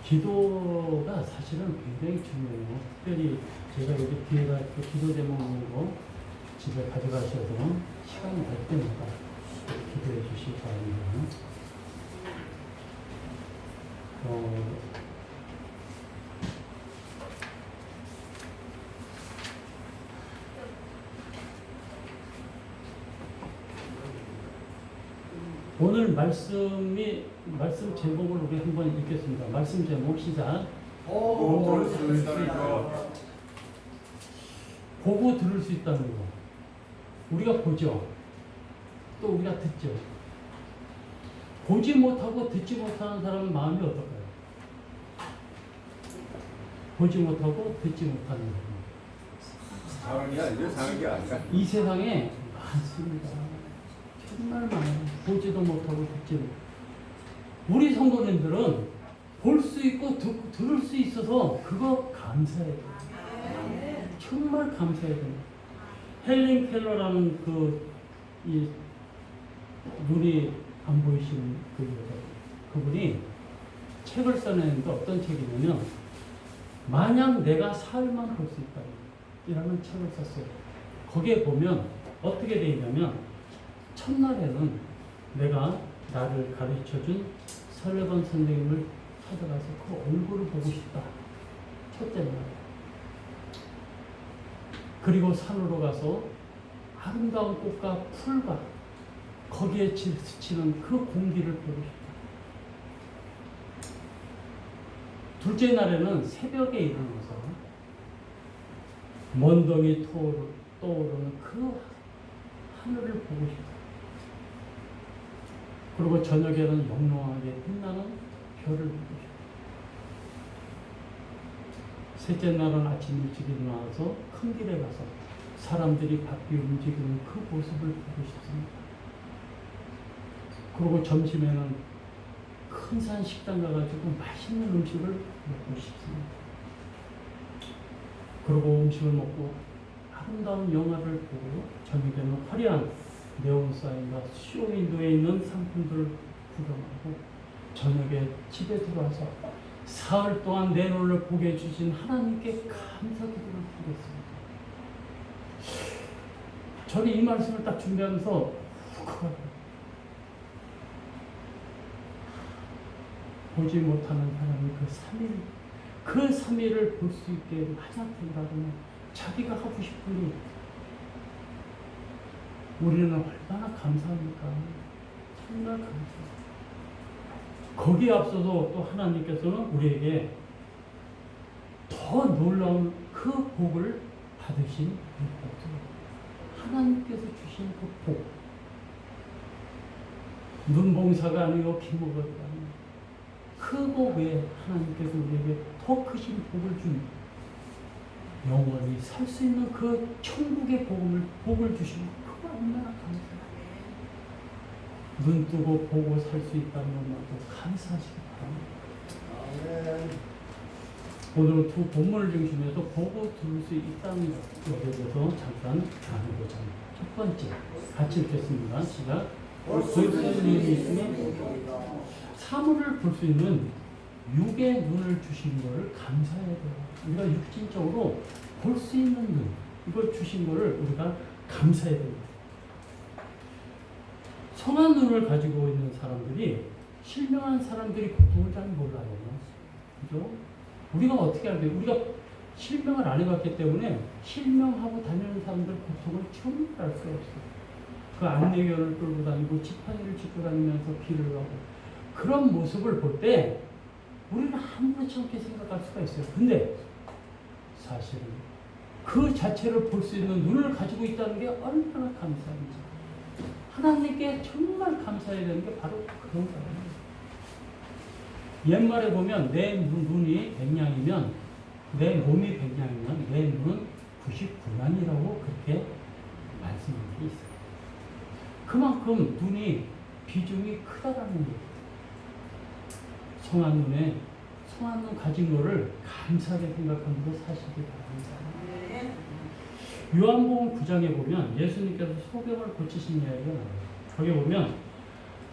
기도가 사실은 굉장히 중요해요. 특별히 제가 여기 뒤에다 또 기도 제목 있는 거 집에 가져가셔서 시간이 날 때마다 기도해 주시기 바랍니다. 오늘 말씀 제목을 우리 한번 읽겠습니다. 말씀 제목 시작. 보고 들을 수 있다는 것. 보고 들을 수 있다는 거. 우리가 보죠. 또 우리가 듣죠. 보지 못하고 듣지 못하는 사람은 마음이 어떨까요? 보지 못하고 듣지 못하는 사람. 사는 게 아니라 사는 게 아니라. 이 세상에 많습니다. 정말 많아요. 보지도 못하고 듣지 못하고. 우리 성도님들은 볼 수 있고 들을 수 있어서 그거 감사해야 돼요. 정말 감사해야 돼요. 헬린 켈러라는 이 눈이 안 보이시는 그분이 책을 써내는데 어떤 책이냐면 만약 내가 사흘만 볼 수 있다 이라는 책을 썼어요. 거기에 보면 어떻게 되어 있냐면 첫날에는 내가 나를 가르쳐준 설레번 선생님을 찾아가서 그 얼굴을 보고 싶다. 첫째 날. 그리고 산으로 가서 아름다운 꽃과 풀과 거기에 스치는 그 공기를 보고 싶다. 둘째 날에는 새벽에 일어나서 먼덩이 떠오르는 그 하늘을 보고 싶다. 그리고 저녁에는 영롱하게 빛나는 별을 보고 싶다. 셋째 날은 아침 일찍 일어나서 큰 길에 가서 사람들이 바삐 움직이는 그 모습을 보고 싶습니다. 그리고 점심에는 큰 산 식당 가가지고 맛있는 음식을 먹고 싶습니다. 그리고 음식을 먹고 아름다운 영화를 보고 저녁에는 화려한 네온사인과 쇼윈도에 있는 상품들을 구경하고 저녁에 집에 들어와서 사흘 동안 내 눈을 보게 해주신 하나님께 감사 기도를 드리겠습니다. 저는 이 말씀을 딱 준비하면서 보지 못하는 사람이 그 3일을 볼 수 있게 만약 된다면 자기가 하고 싶은 일 우리는 얼마나 감사합니까? 정말 감사합니다. 거기에 앞서서 또 하나님께서는 우리에게 더 놀라운 그 복을 받으신 하나님께서 주신 그 복. 눈봉사가 아니고 기모가 아니고 그 복 외에 하나님께서 우리에게 더 크신 복을 준 영원히 살 수 있는 그 천국의 복을 주신 그거 얼마나 감사해요. 눈 뜨고 보고 살 수 있다는 것만도 감사하시기 바랍니다. 오늘은 두 본문을 중심해서 보고 들을 수 있다는 것에 대해서 잠깐 나누고자 합니다. 첫 번째, 같이 읽겠습니다. 시작. 볼 수 있는 일이 있으면 사물을 볼 수 있는 육의 눈을 주신 것을 감사해야 돼요. 우리가 육신적으로 볼 수 있는 눈, 이걸 주신 것을 우리가 감사해야 됩니다. 성한 눈을 가지고 있는 사람들이 실명한 사람들이 고통을 잘 몰라요. 그죠? 우리가 어떻게 알게요? 우리가 실명을 안 해봤기 때문에 실명하고 다니는 사람들 고통을 전혀 알 수가 없어요. 그 안내견을 끌고 다니고 지팡이를 짚고 다니면서 길을 가고 그런 모습을 볼 때 우리는 아무렇지 않게 생각할 수가 있어요. 근데 사실은 그 자체를 볼 수 있는 눈을 가지고 있다는 게 얼마나 감사한지 하나님께 정말 감사해야 되는 게 바로 그런 거예요. 옛말에 보면 내 눈이 100냥이면 내 몸이 100냥이면 내 눈은 99냥이라고 그렇게 말씀한 게 있어요. 그만큼 눈이 비중이 크다라는 얘기예요. 성한 눈 가진 거를 감사하게 생각하는 거 사실이 바랍니다. 요한복음 9장에 보면 예수님께서 소경을 고치신 이야기가 나와요. 거기 보면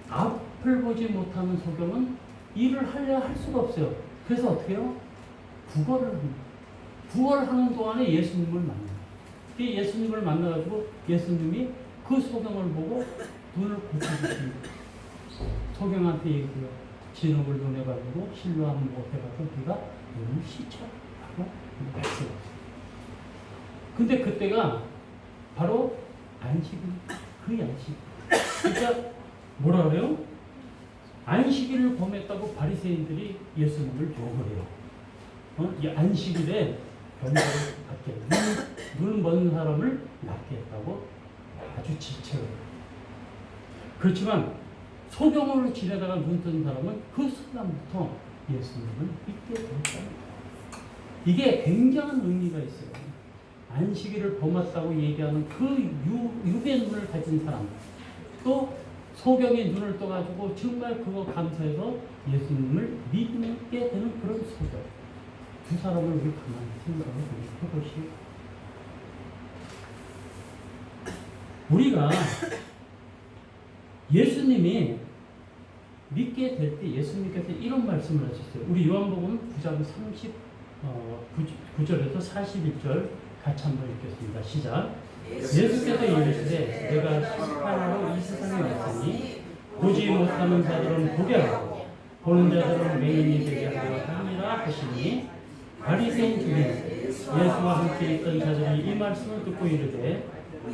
앞을 보지 못하는 소경은 일을 하려 할 수가 없어요. 그래서 어떻게 해요? 구걸을 합니다. 구걸하는 동안에 예수님을 만나요. 그 예수님을 만나가지고 예수님이 그 소경을 보고 눈을 고쳐주십니다. 소경한테 얘기해요. 진흙을 눈에 가지고 실로암 못에 가서 네가 눈을 씻자라고 말씀하셨어요. 근데 그때가 바로 안식입니다. 그 안식. 그러니까 뭐라 그래요? 안식일을 범했다고 바리새인들이 예수님을 욕을 해요. 이 안식일에 변화를 받게 해요. 눈 먼 사람을 낫게 했다고 아주 질책을 해요. 그렇지만 소경으로 지내다가 눈 뜬 사람은 그 순간부터 예수님을 믿게 되었다. 이게 굉장한 의미가 있어요. 안식일을 범했다고 얘기하는 그 육의 눈을 가진 사람, 또 소경의 눈을 떠가지고 정말 그거 감사해서 예수님을 믿게 되는 그런 소경. 두 사람을 우리 가만히 생각을 해보시오. 우리가 예수님이 믿게 될 때 예수님께서 이런 말씀을 하셨어요. 우리 요한복음 9장 39절에서 41절 같이 한번 읽겠습니다. 시작. 예수께서 이르시되 내가 시판하러 이 세상에 왔으니 보지 못하는 자들은 보게 하고 보는 자들은 맹인이 되게 하려 함이라 하시니 바리새인 중에 예수와 함께 있던 자들이 이 말씀을 듣고 이르되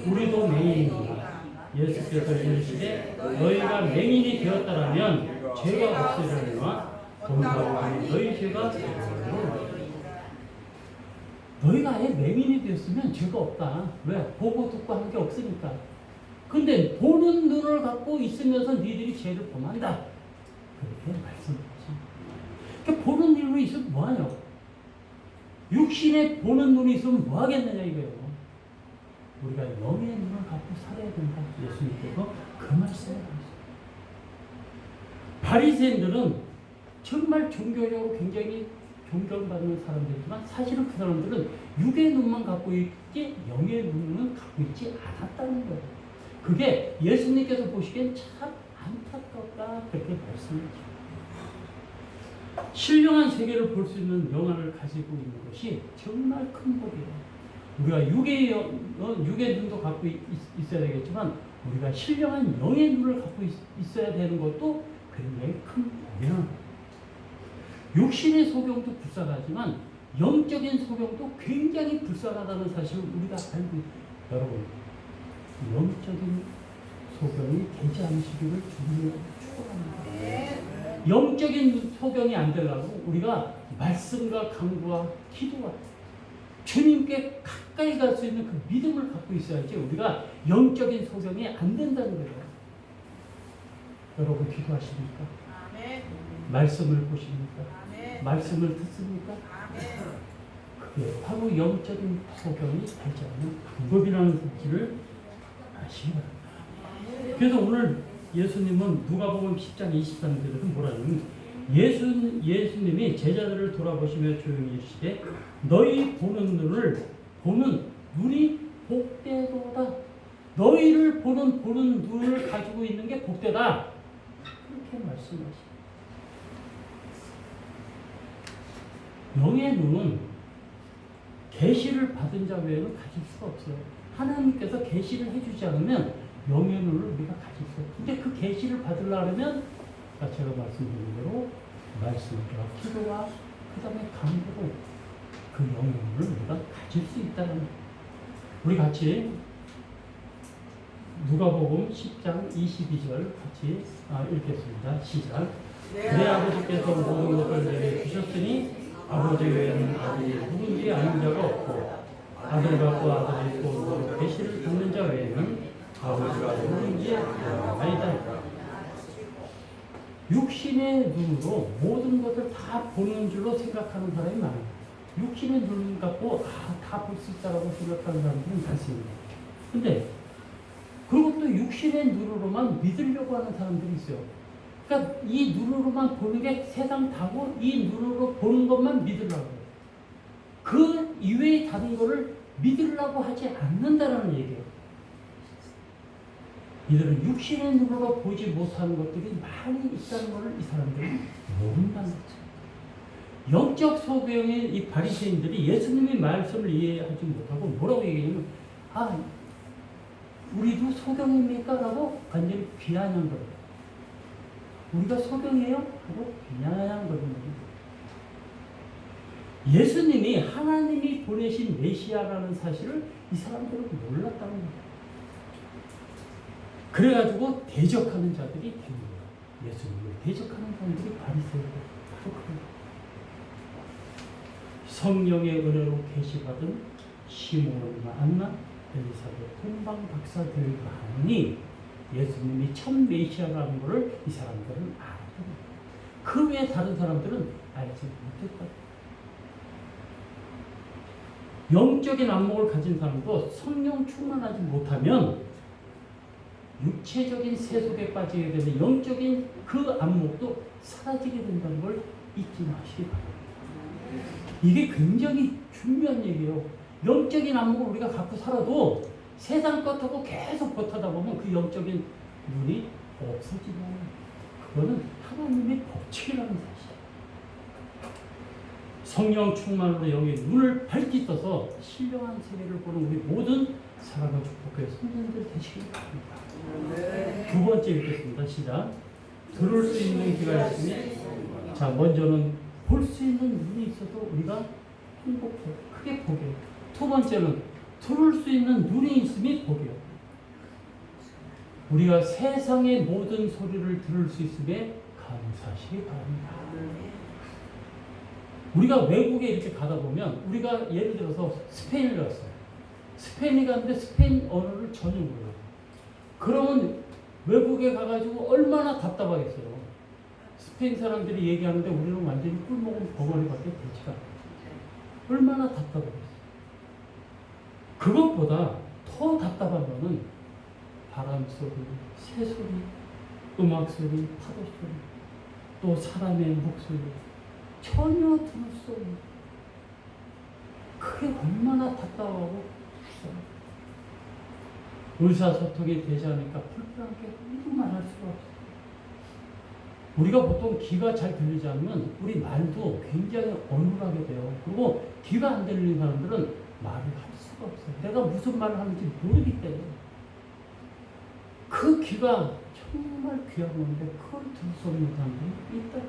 우리도 맹인이라. 예수께서 이르시되 너희가 맹인이 되었다라면 죄가 없으려니와 본다고 하니 너희 죄가 되리라. 너희가 아예 맹인이 되었으면 죄가 없다. 왜? 보고 듣고 한 게 없으니까. 근데 보는 눈을 갖고 있으면서 니들이 죄를 범한다. 그렇게 말씀하시죠. 그러니까 보는 눈이 있으면 뭐하냐? 육신에 보는 눈이 있으면 뭐 하겠느냐 이거예요. 우리가 영의 눈을 갖고 살아야 된다. 예수님께서 그 말씀을 하셨어요. 바리새인들은 정말 종교적으로 굉장히 존경받는 사람들이지만 사실은 그 사람들은 육의 눈만 갖고 있지 영의 눈은 갖고 있지 않았다는 거예요. 그게 예수님께서 보시기엔 참 안타깝다 그렇게 말씀하시죠. 신령한 세계를 볼 수 있는 영안을 가지고 있는 것이 정말 큰 복이에요. 우리가 육의 눈도 갖고 있어야 되겠지만 우리가 신령한 영의 눈을 갖고 있어야 되는 것도 굉장히 큰 복이에요. 육신의 소경도 불쌍하지만 영적인 소경도 굉장히 불쌍하다는 사실을 우리가 알고 있어요. 여러분, 영적인 소경이 되지 않으시기를 주님으로 축원합니다. 영적인 소경이 안 되려고 우리가 말씀과 강구와 기도와 주님께 가까이 갈 수 있는 그 믿음을 갖고 있어야지 우리가 영적인 소경이 안 된다는 거예요. 여러분 기도하십니까? 아멘. 말씀을 보십니까? 아멘. 말씀을 듣습니까? 아멘. 그게 바로 영적인 소경이 되지 않는 방법이라는 사실을 아시기 바랍니다. 그래서 오늘 예수님은 누가복음 10장 23절에서 뭐라냐면 예수님이 제자들을 돌아보시며 조용히 이르시되 너희 보는 눈이 복되도다. 너희를 보는 눈을 가지고 있는 게 복되다. 그렇게 말씀하시죠. 영의 눈은 계시를 받은 자 외에는 가질 수가 없어요. 하나님께서 계시를 해주지 않으면 영의 눈을 우리가 가질 수 없어요. 근데 그 계시를 받으려면 제가 말씀드린 대로 말씀과 기도와 그 다음에 강구로 그 영의 눈을 우리가 가질 수 있다는 거예요. 우리 같이 누가복음 10장 22절 같이 읽겠습니다. 시작. 내 아버지께서 모든 것을 내게 주셨으니 아버지 외에는 아들이 누군지 아는 자가 없고 아들 같고 아들이 있고 모두 계시를 듣는 자 외에는 아버지가 누군지 아나이다. 육신의 눈으로 모든 것을 다 보는 줄로 생각하는 사람이 많아요. 육신의 눈 갖고 다 볼 수 있다고 생각하는 사람들은 많습니다. 근데 그것도 육신의 눈으로만 믿으려고 하는 사람들이 있어요. 그러니까 이 눈으로만 보는 게 세상 다고 이 눈으로 보는 것만 믿으려고 해요. 그 이외의 다른 거를 믿으려고 하지 않는다는 얘기예요. 이들은 육신의 눈으로 보지 못하는 것들이 많이 있다는 것을 이 사람들이 모른다는 거죠. 영적 소경인 이 바리새인들이 예수님의 말씀을 이해하지 못하고 뭐라고 얘기하냐면 우리도 소경입니까? 라고 완전히 비난한 거예요. 우리가 소경이에요? 하고 비난한 거예요. 예수님이 하나님이 보내신 메시아라는 사실을 이 사람들은 몰랐다는 거예요. 그래가지고 대적하는 자들이 된 거예요. 예수님을 대적하는 사람들이 바리새인들. 바로 그래요. 성령의 은혜로 계시받은 시몬, 안나, 엘리사벳, 동방 박사들과 하니 예수님이 첫 메시아라는 것을 이 사람들은 알았던 거예요. 그 외에 다른 사람들은 알지 못했다. 영적인 안목을 가진 사람도 성령 충만하지 못하면 육체적인 세속에 빠지게 되는 영적인 그 안목도 사라지게 된다는 걸 잊지 마시기 바랍니다. 이게 굉장히 중요한 얘기예요. 영적인 안목을 우리가 갖고 살아도 세상 것하고 계속 버타다 보면 그 영적인 눈이 없어지면 그거는 하나님의 법칙이라는 사실이에요. 성령 충만으로 영의 눈을 밝히 떠서 신령한 세계를 보는 우리 모든 사랑과 축복의 성도들 되시길 바랍니다. 두 번째 읽겠습니다. 시작. 들을 수 있는 귀가 있으니 자 먼저는 볼 수 있는 눈이 있어도 우리가 행복해요. 크게 보게요. 두 번째는 들을 수 있는 눈이 있음이 보게요. 우리가 세상의 모든 소리를 들을 수 있음에 감사하시기 바랍니다. 우리가 외국에 이렇게 가다 보면 우리가 예를 들어서 스페인을 갔어요. 스페인에 갔는데 스페인 언어를 전혀 몰라요. 그러면 외국에 가가지고 얼마나 답답하겠어요. 스페인 사람들이 얘기하는데 우리는 완전히 꿀먹은 벙어리밖에 되지가 않아요. 얼마나 답답하겠어요. 그것보다 더 답답한 거는 바람 소리, 새 소리, 음악 소리, 파도 소리, 또 사람의 목소리 전혀 들을 수 없는 그게 얼마나 답답하고 의사소통이 되지 않으니까 불편한 게 이루만 할 수가 없어요. 우리가 보통 귀가 잘 들리지 않으면 우리 말도 굉장히 어눌하게 돼요. 그리고 귀가 안 들리는 사람들은 말을 할 수가 없어요. 내가 무슨 말을 하는지 모르기 때문에. 그 귀가 정말 귀한 건데 그걸 들을 수 없는 사람들이 있다.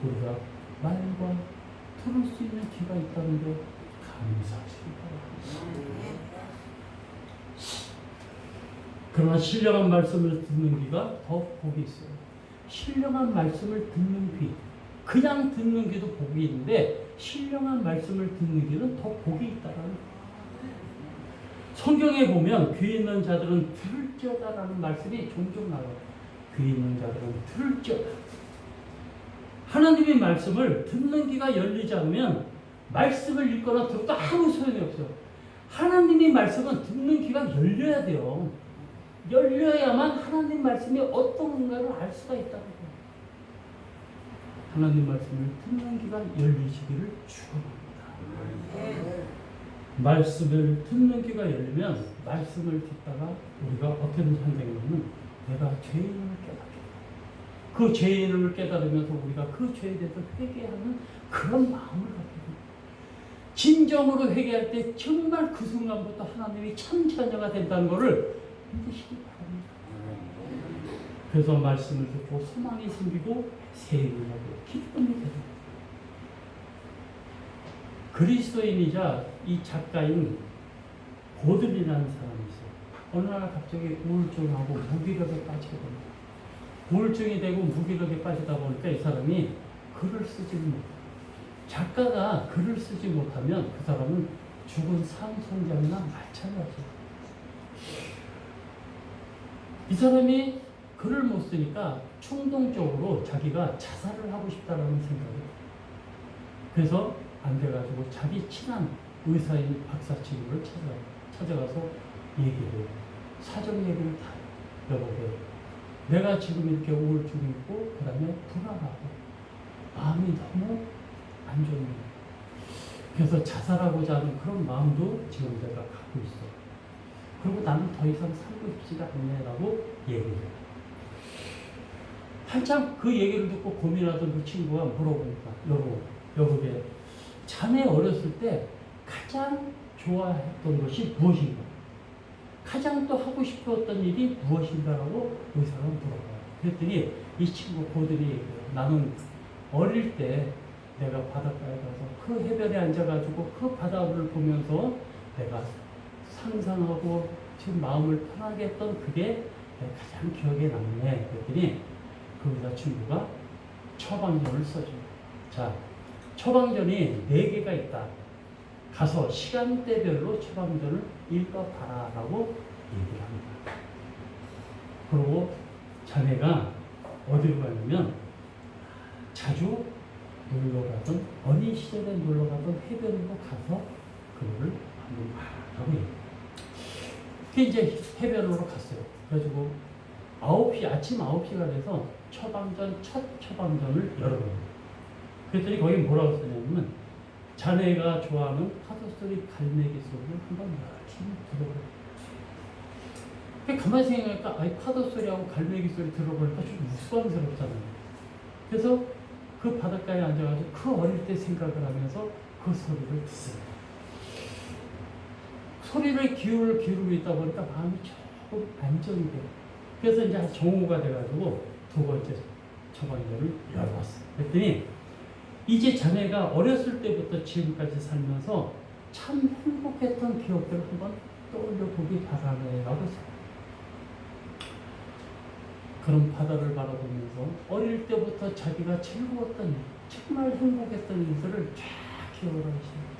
우리가 말과 들을 수 있는 귀가 있다는 게 감사하시기 바랍니다. 그러나 신령한 말씀을 듣는 귀가 더 복이 있어요. 신령한 말씀을 듣는 귀, 그냥 듣는 귀도 복이 있는데 신령한 말씀을 듣는 귀는 더 복이 있다는 거예요. 성경에 보면 귀 있는 자들은 들을지어다라는 말씀이 종종 나와요. 귀 있는 자들은 들을지어다. 하나님의 말씀을 듣는 귀가 열리지 않으면 말씀을 읽거나 들어도 아무 소용이 없어요. 하나님의 말씀은 듣는 귀가 열려야 돼요. 열려야만 하나님 말씀이 어떤 건가를 알 수가 있다는 거예요. 하나님 말씀을 듣는 귀가 열리시기를 축원합니다. 말씀을 듣는 귀가 열리면 말씀을 듣다가 우리가 어떤 상황이냐면 내가 죄인을 깨닫게 그 죄인을 깨달으면서 우리가 그 죄에 대해서 회개하는 그런 마음을 갖게 됩니다. 진정으로 회개할 때 정말 그 순간부터 하나님이 천자녀가 된다는 것을 믿으시기 바랍니다. 그래서 말씀을 듣고 소망이 생기고 세임이 하고 기쁨이 됩니다. 그리스도인이자 이 작가인 고들이라는 사람이 있어요. 어느 날 갑자기 우울증하고 무기력에 빠지게 됩니다. 우울증이 되고 무기력에 빠지다 보니까 이 사람이 글을 쓰지 못해요. 작가가 글을 쓰지 못하면 그 사람은 죽은 상송장이나 마찬가지예요. 이 사람이 글을 못 쓰니까 충동적으로 자기가 자살을 하고 싶다는 생각을 해요. 그래서 안 돼가지고 자기 친한 의사인 박사 친구를 찾아가서 얘기를 해요. 사정 얘기를 다 해요. 여보게, 내가 지금 이렇게 우울증이 있고 그 다음에 불안하고 마음이 너무 안 좋네요. 그래서 자살하고자 하는 그런 마음도 지금 내가 갖고 있어. 그리고 나는 더 이상 살고 싶지가 않네라고 얘기해요. 한참 그 얘기를 듣고 고민하던 그 친구가 물어보니까 여보게 자네 어렸을 때 가장 좋아했던 것이 무엇인가? 가장 또 하고 싶었던 일이 무엇인가라고 의사가 물어봐요. 그랬더니 이 친구 고들이 얘기해요. 나는 어릴 때 내가 바닷가에 가서 그 해변에 앉아가지고 그 바다를 보면서 내가 상상하고 지금 마음을 편하게 했던 그게 가장 기억에 남네. 그랬더니 그 의사 친구가 처방전을 써줘요. 자, 처방전이 4개가 있다. 가서 시간대별로 처방전을 읽어봐라라고 얘기를 합니다. 그리고 자네가 어디로 가냐면 자주 놀러 가던 어린 시절에 놀러 가던 해변으로 가서 그거를 한번 봐라고 얘기해요. 그 이제 해변으로 갔어요. 그래가지고 아침 9시가 돼서 첫 처방전을 열어봅니다. 그랬더니 거기 뭐라고 쓰냐면 자네가 좋아하는 파도소리 갈매기 소리를 한번 열심히 들어보세요. 가만히 생각하니까 파도소리하고 갈매기 소리 들어보니까 좀 우스꽝스럽잖아요. 그래서 그 바닷가에 앉아가지고 그 어릴 때 생각을 하면서 그 소리를 듣습니다. 소리를 기울이고 있다 보니까 마음이 조금 안정이 돼요. 그래서 이제 정오가 돼가지고 2번째 처방전을 열어봤어요. 그랬더니 이제 자네가 어렸을 때부터 지금까지 살면서 참 행복했던 기억들을 한번 떠올려 보기 바라네라고 했어요. 그런 바다를 바라보면서 어릴 때부터 자기가 즐거웠던 일, 정말 행복했던 일들을 쫙 기억을 하십니다.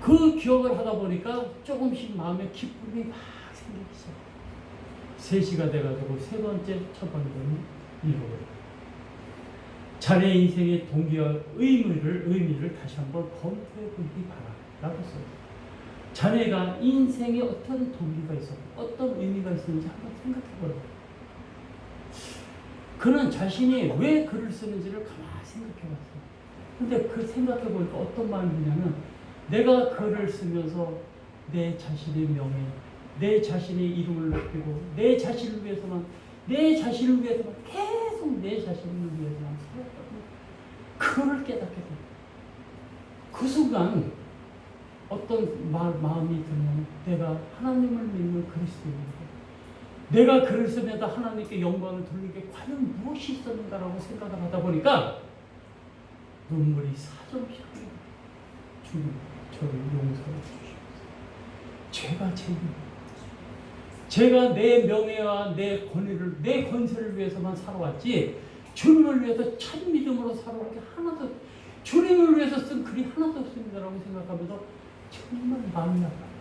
그 기억을 하다 보니까 조금씩 마음에 기쁨이 막 생기기 시작해요. 3시가 돼가지고 3번째 처방전을 읽어버려요. 자네 인생의 동기와 의미를 다시 한번 검토해 보기 바라라고 써요. 자네가 인생에 어떤 동기가 있었고 어떤 의미가 있었는지 한번 생각해 보라고. 그는 자신이 왜 글을 쓰는지를 가만히 생각해 봤어요. 근데 그 생각해 보니까 어떤 마음이 드냐면 내가 글을 쓰면서 내 자신의 명예, 내 자신의 이름을 높이고 내 자신을 위해서만 계속 내 자신을 위해서만 살았다고 그걸 깨닫게 돼요. 그 순간 어떤 마음이 드냐면 내가 하나님을 믿는 그리스도인이고 내가 글을 쓰면서 하나님께 영광을 돌리게 과연 무엇이 있었는가라고 생각을 하다 보니까 눈물이 사정없이 흘러요. 주님, 저를 용서해 주시옵소서. 죄가 죄입니다. 제가 내 명예와 내 권위를, 내 권세를 위해서만 살아왔지 주님을 위해서 참 믿음으로 살아온 게 하나도, 주님을 위해서 쓴 글이 하나도 없습니다라고 생각하면서 정말 마음이 아파요.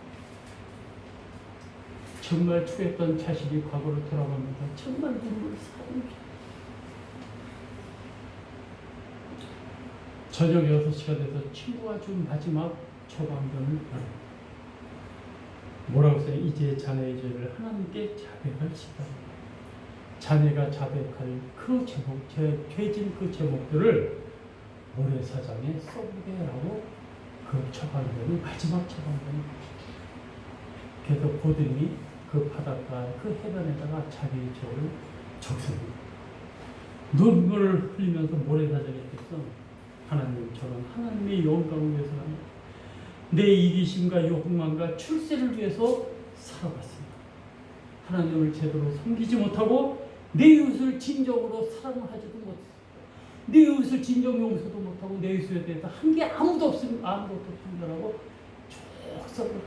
정말 추했던 자신이 과거로 돌아가면서 정말 눈물을 사정없이. 저녁 6시가 돼서 친구가 준 마지막 처방전을 뭐라고 써요? 이제 자네의 죄를 하나님께 자백할 시간입니다. 자네가 자백할 그 제목, 죄진 그 제목들을 모래사장에 써보게라고 그 처방전이 마지막 처방전이. 그래서 고든이 그 바닷가 그 해변에다가 자기의 죄를 적습니다. 눈물을 흘리면서 모래사장에 떼서 하나님, 저는 하나님의 영광을 위해서 합니다. 내 이기심과 욕망과 출세를 위해서 살아갔습니다. 하나님을 제대로 섬기지 못하고 내 이웃을 진정으로 사랑하지도 못했습니다. 내 이웃을 진정 용서도 못하고 내 이웃에 대해서 한 게 아무도 없습니다라고 쭉 써버려요.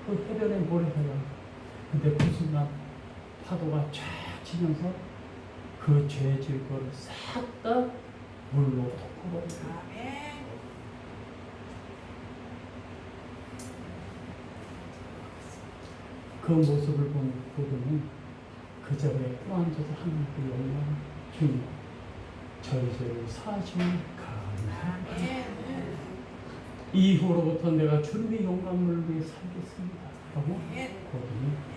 그 해변에 모래사장. 근데 그 순간 파도가 쫙 치면서 그 죄 질 거를 싹 다 물로 덮어버려요. 그 모습을 보고는 그 자리에 꾸안져서 하나님께 영광 주님, 저희 죄를 사하시면 감사합니다. 이후로부터 내가 주님의 영광을 위해 살겠습니다. 라고 고든이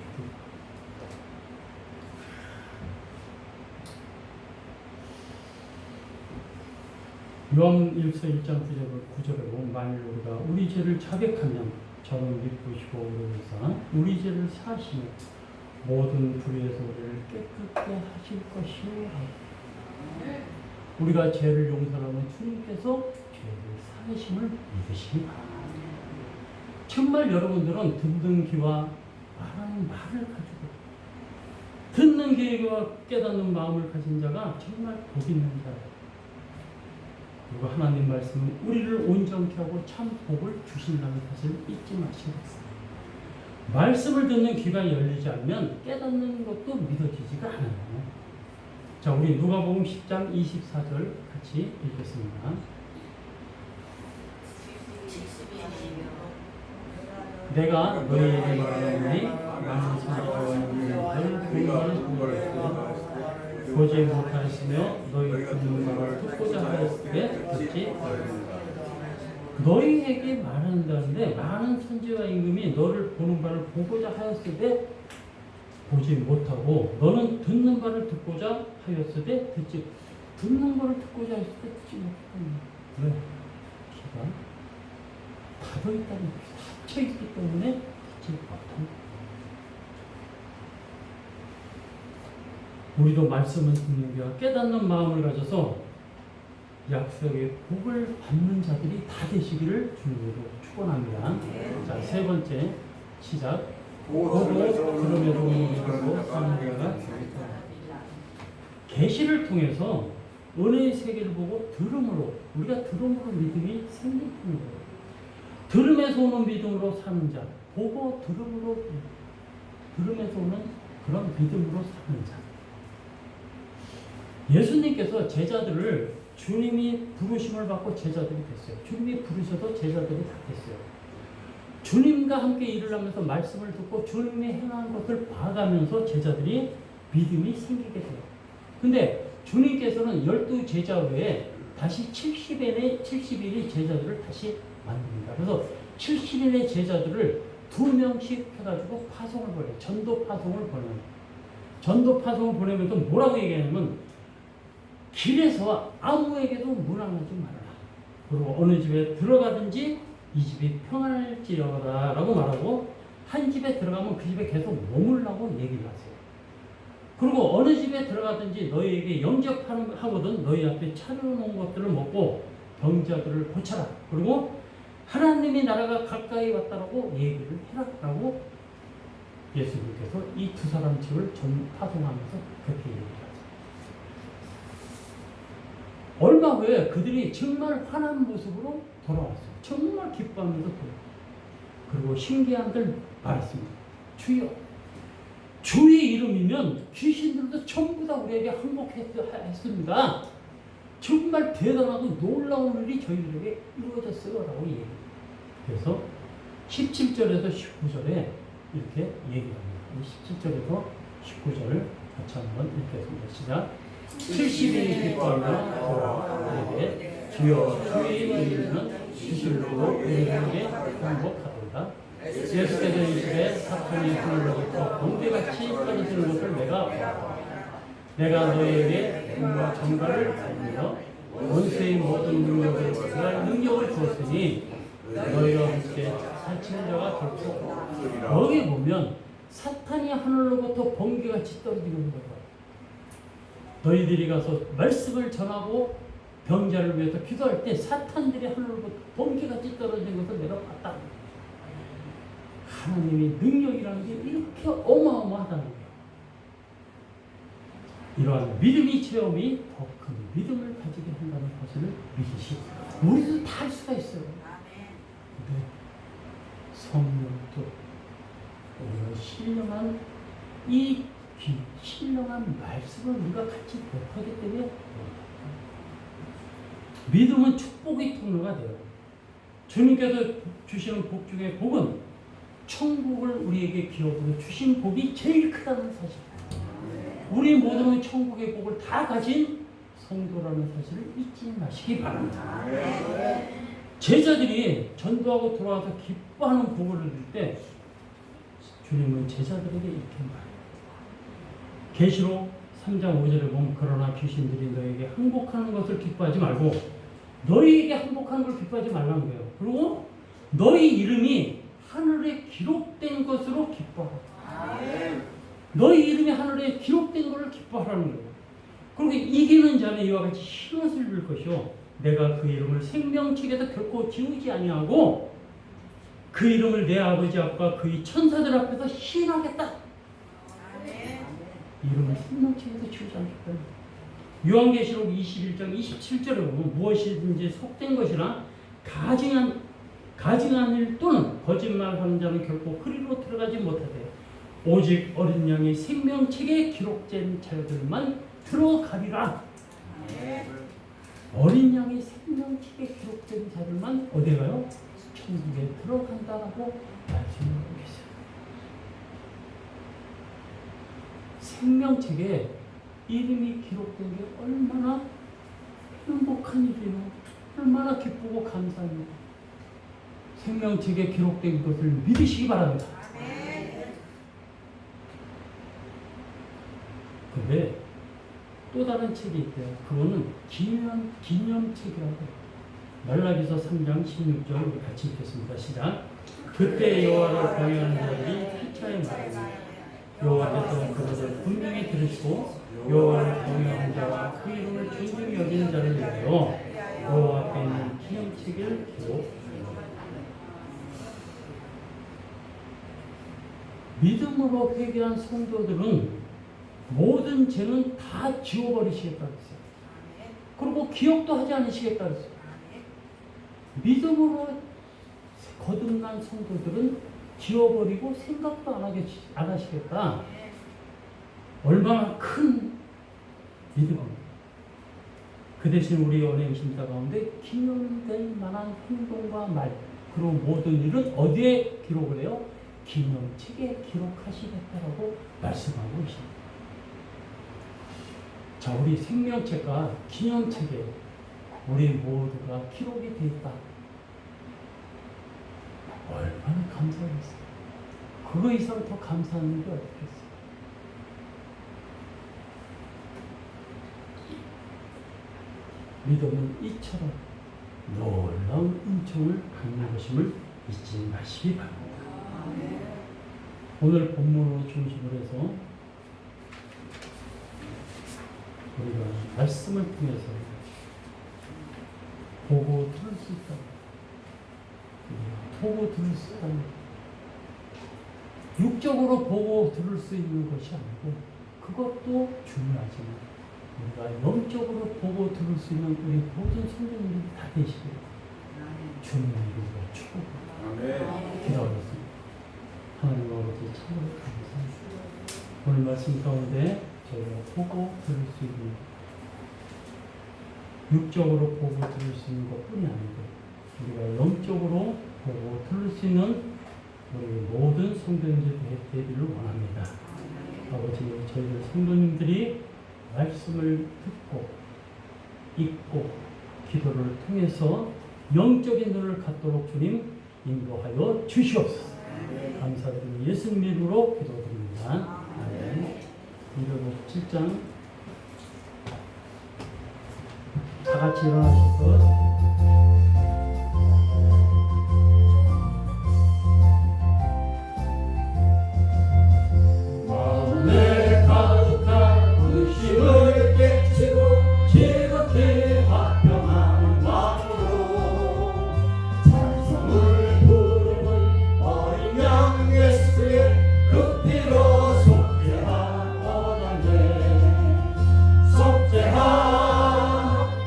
요한일서 1장 9절에 보면 만일 우리가 우리 죄를 자백하면 저는 기쁘시고 그러면서 우리 죄를 사하시며 모든 불의에서 우리를 깨끗게 하실 것이요. 우리가 죄를 용서하면 주님께서 죄를 사하심을 믿으시기 바랍니다. 정말 여러분들은 듣는 귀와 말하는 말을 가지고 듣는 귀와 깨닫는 마음을 가진 자가 정말 복 있는 자예요. 그리고 하나님 말씀은 우리를 온전케 하고 참 복을 주신다는 사실을 잊지 마시겠어요. 말씀을 듣는 귀가 열리지 않으면 깨닫는 것도 믿어지지가 않아요. 자, 우리 누가복음 10장 24절 같이 읽겠습니다. 내가 너희에게 말하노니 많은 선지자와 너희를 공부하는 보지 못하였으며 너희 듣는 말을 듣고자 하였을 때 듣지 너희에게 말한다는데 많은 선지와 임금이 너를 보는 바를 보고자 하였을 때 보지 못하고 너는 듣는 바를 듣고자 하였을 때 듣지 듣는 바를 듣고자 하였을 때 듣지 못하는 왜? 귀가 닫아있다는 닫혀있기 때문에 듣지 못합니다. 우리도 말씀을 듣는 귀와 깨닫는 마음을 가져서 약속의 복을 받는 자들이 다 되시기를 주님으로 축원합니다. 자, 세 번째 시작. 보도 들음에도 믿고 사는 자가 계시를 통해서 은혜의 세계를 보고 들음으로 우리가 들음으로 믿음이 생기는 거예요. 들음에서 오는 믿음으로 사는 자, 보고 들음으로 들음에서 오는 그런 믿음으로 사는 자. 예수님께서 제자들을 주님이 부르심을 받고 제자들이 됐어요. 주님이 부르셔도 제자들이 다 됐어요. 주님과 함께 일을 하면서 말씀을 듣고 주님이 행한 것을 봐가면서 제자들이 믿음이 생기게 돼요. 근데 주님께서는 12 제자 외에 다시 70일의 제자들을 다시 만듭니다. 그래서 70일의 제자들을 2명씩 해가지고 파송을 보내요. 전도 파송을 보내요. 전도 파송을 보내면서 뭐라고 얘기하냐면 길에서 아무에게도 문안하지 말아라. 그리고 어느 집에 들어가든지 이 집이 평안할지어다 라고 말하고 한 집에 들어가면 그 집에 계속 머물라고 얘기를 하세요. 그리고 어느 집에 들어가든지 너희에게 영접하거든 너희 앞에 차려놓은 것들을 먹고 병자들을 고쳐라. 그리고 하나님의 나라가 가까이 왔다라고 얘기를 해라 라고 예수님께서 이 2사람 집을 파송하면서 그렇게 얘기합니다. 얼마 후에 그들이 정말 환한 모습으로 돌아왔어요. 정말 기뻐하면서 돌아왔어요. 그리고 신기한 걸 말했습니다. 주여, 주의 이름이면 귀신들도 전부 다 우리에게 항복했습니다. 정말 대단하고 놀라운 일이 저희들에게 이루어졌어요 라고 얘기해요. 그래서 17절에서 19절에 이렇게 얘기합니다. 17절에서 19절을 같이 한번 읽겠습니다. 시작. 70일이 기뻐하며 너에게 주여 주의 이름은 주실로 우리에게 행복하도다. 예수께서 이 집에 사탄이 하늘로부터 번개같이 떨어지는 것을 내가 보았다. 내가 너에게 공과 정갈을 알며 원수의 모든 능력을 그할 능력을 주었으니 너희와 함께 살치는 자가 결코 없다. 거기 보면 사탄이 하늘로부터 번개같이 떨어지는 거예요. 너희들이 가서 말씀을 전하고 병자를 위해서 기도할 때 사탄들이 하늘로부터 번개같이 떨어지는 것을 내가 봤다. 하나님의 능력이라는 게 이렇게 어마어마하다는 거예요. 이러한 믿음의 체험이 더 큰 믿음을 가지게 한다는 것을 믿으시. 우리도 다 할 수가 있어요. 근데 성령도 우리가 신령한 이 신령한 말씀을 우리가 같이 못하기 때문에 믿음은 축복의 통로가 돼요. 주님께서 주시는 복 중에 복은 천국을 우리에게 기업으로 주신 복이 제일 크다는 사실. 우리 모두는 천국의 복을 다 가진 성도라는 사실을 잊지 마시기 바랍니다. 제자들이 전도하고 돌아와서 기뻐하는 복을 얻을 때 주님은 제자들에게 이렇게 말해요. 계시록 3장 5절에 보면 그러나 귀신들이 너에게 항복하는 것을 기뻐하지 말고 너희에게 항복하는 걸 기뻐하지 말라는 거예요. 그리고 너희 이름이 하늘에 기록된 것으로 기뻐하라. 너희 이름이 하늘에 기록된 것을 기뻐하라는 거예요. 그리고 이기는 자는 이와 같이 흰옷을 입을 것이요 내가 그 이름을 생명책에서 결코 지우지 아니하고 그 이름을 내 아버지 앞과 그의 천사들 앞에서 시인하겠다. 이름을 생명책에서 지우지 않겠다. 요한계시록 21장 27절에 보면 무엇이든지 속된 것이나 가증한 일 또는 거짓말하는 자는 결코 그리로 들어가지 못하되 오직 어린 양의 생명책에 기록된 자들만 들어가리라. 어린 양의 생명책에 기록된 자들만 어디 가요? 천국에 들어간다라고 말씀하고 계세요. 생명책에 이름이 기록된 게 얼마나 행복한 일이에요. 얼마나 기쁘고 감사한 일이에요. 생명책에 기록된 것을 믿으시기 바랍니다. 근데 또 다른 책이 있대요. 그거는 기념책이라고 해요. 말라기서 3장 16절 우리 같이 읽겠습니다. 시작. 그때 여호와를 경외하는 자들이 피차에 말하니 여호와께서 그것을 분명히 들으시고 여호와를 경외하는 자와 그 이름을 존중히 여기는 자를 위하여 여호와 앞에 있는 기념책을 기록. 믿음으로 회개한 성도들은 모든 죄는 다 지워버리시겠다 그랬어요. 그리고 기억도 하지 않으시겠다 그랬어요. 믿음으로 거듭난 성도들은 지워버리고 생각도 안 하시겠다. 얼마나 큰 믿음입니다. 그 대신 우리 연예인 신자 가운데 기념될 만한 행동과 말 그리고 모든 일은 어디에 기록을 해요? 기념책에 기록하시겠다라고 말씀하고 계십니다. 자, 우리 생명책과 기념책에 우리 모두가 기록이 되어 있다. 얼마나 감사하겠어요. 그거 이상 더 감사한 일이 어떻겠어요. 믿음은 이처럼 놀라운 은총을 받는 것임을 잊지 마시기 바랍니다. 오늘 본문으로 중심으로 해서 우리가 말씀을 통해서 보고 들을 수 있다. 보고 들을 수 있다. 육적으로 보고 들을 수 있는 것이 아니고 그것도 중요하지만 우리가 영적으로 보고 들을 수 있는 우리 모든 성도님들이 다 되시길 주님의 이름으로 축복합니다. 기도하겠습니다. 하나님 아버지 참으로 감사합니다. 오늘 말씀 가운데 저희가 보고 들을 수 있는 육적으로 보고 들을 수 있는 것뿐이 아니고 우리가 영적으로 보고 들을 수 있는 우리 모든 성도님들 되기를 원합니다. 아버지 저희들 성도님들이 말씀을 듣고 읽고 기도를 통해서 영적인 눈을 갖도록 주님 인도하여 주시옵소서. 감사드리며 예수님 이름으로 기도드립니다. 아멘. 이러고 7장 다 같이 일어나셔서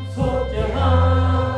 속죄하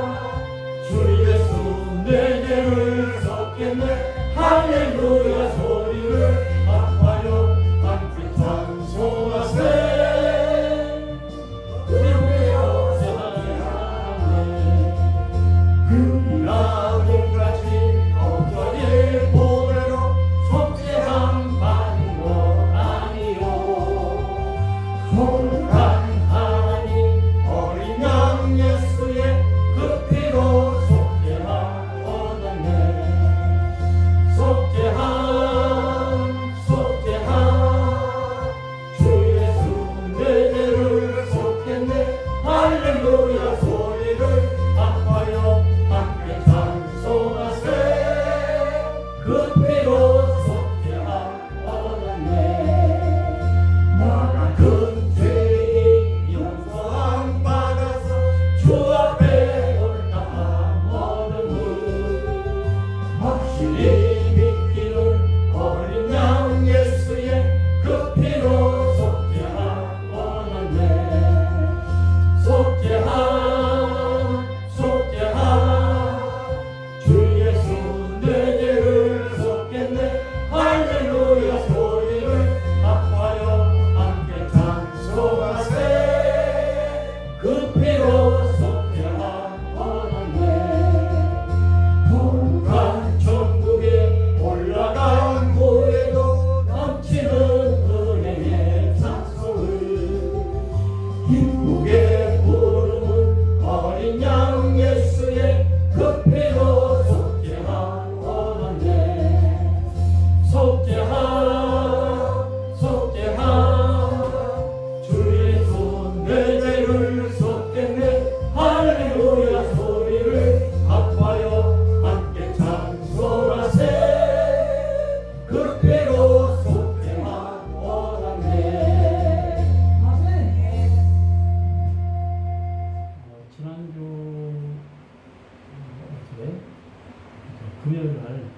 금요일 날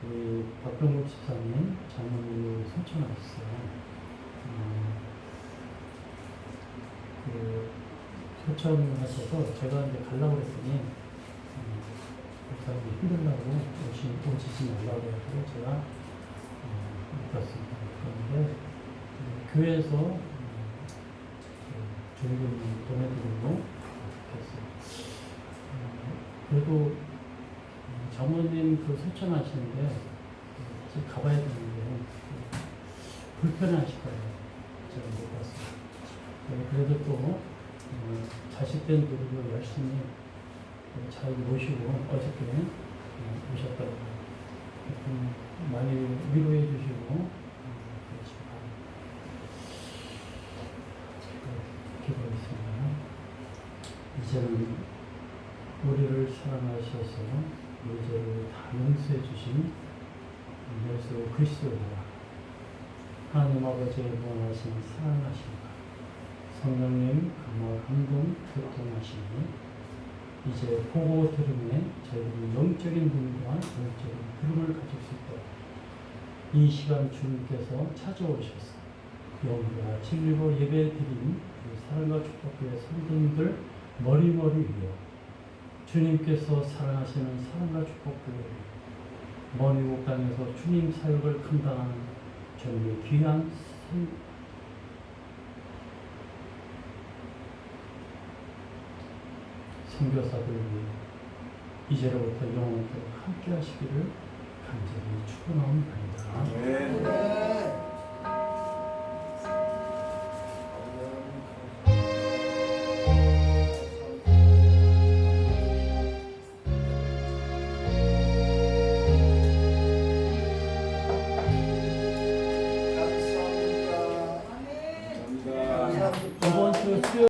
우리 박병국 집사님 장모님이 소천하셨어요. 그 소천하셔서 제가 이제 가려고 그랬더니 목사님이 힘들다고 오시지 말라고 해서 제가 못 갔습니다. 그런데 교회에서 조금 보내드리고 했어요. 그래도 장모님 그 소천하시는데 사실 가봐야 되는데 불편하실 거예요. 제가 못 갔어요. 그래도 또 자식들도 열심히 잘 모시고 어저께 오셨다고 많이 위로해 주시고 기도하겠습니다. 이제는 우리를 사랑하셔서 우리 죄를 다 용서해 주신 예수 그리스도가 하나님 아버지의 무한하신 사랑하심과 성령님 감화 감동 교통하시니 이제 보고 들음에 저희들이 영적인 눈과 영적인 들음을 가질 수 있도록 이 시간 주님께서 찾아오셔서 영과 진리로 예배드린 사랑과 축복교회 성도님들 머리머리 위에 주님께서 사랑하시는 사랑과 축복교회 머니국 땅에서 주님 사역을 감당하는 저희 귀한 선교사들 위해 이제로부터 영원토록 함께 하시기를 간절히 축원합니다.